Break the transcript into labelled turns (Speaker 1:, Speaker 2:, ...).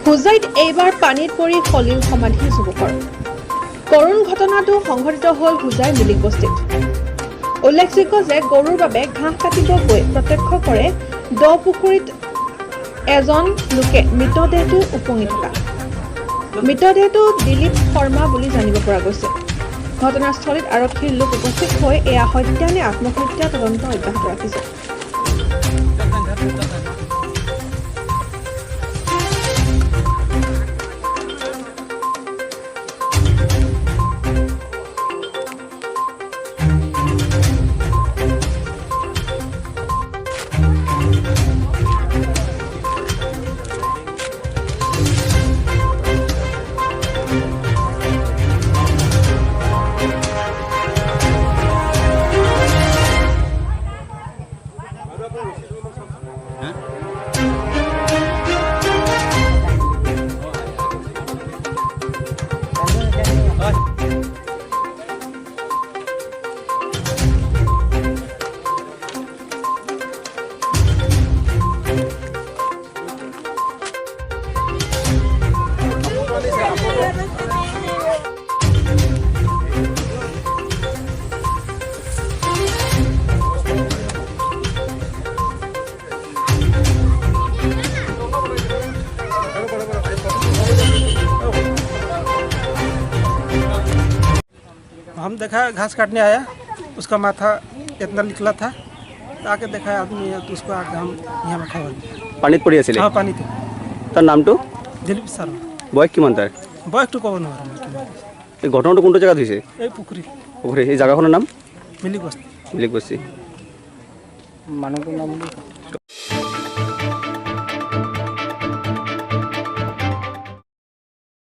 Speaker 1: হোজাইত এইবাৰ পানীত পৰি সলিল সমাধি যুৱকৰ কৰুণ ঘটনাটো সংঘটিত হ'ল হোজাই মিলিক বস্তিত। উল্লেখযোগ্য যে গৰুৰ বাবে ঘাঁহ কাটিব গৈ প্ৰত্যক্ষ কৰে দ পুখুৰীত এজন লোকে মৃতদেহটো উপঙি থকা। মৃতদেহটো দিলীপ শৰ্মা বুলি জানিব পৰা গৈছে। ঘটনাস্থলীত আৰক্ষীৰ লোক উপস্থিত হৈ এয়া হত্যা নে আত্মহত্যা তদন্ত অব্যাহত ৰাখিছে।
Speaker 2: हम देखा घास काटने आया, उसका माथा इतना निकला था, आके देखा आदमी है तो उसको आके हम यहाँ रखा हुआ।
Speaker 3: পানীত পৰি আছিলে।
Speaker 2: हाँ पानी थे।
Speaker 3: তাৰ নামটো
Speaker 2: दिलीप शर्मा
Speaker 3: বয়স কিমান তাৰ?
Speaker 2: बयस तो कब ना
Speaker 3: এই ঘটনাটো কোনটো জেগাত হৈছে?
Speaker 2: पुखरी
Speaker 3: পুখুৰী এই জেগাখনৰ নাম
Speaker 2: मिली बस्ती
Speaker 3: মিলিক বস্তি।
Speaker 2: मानव नाम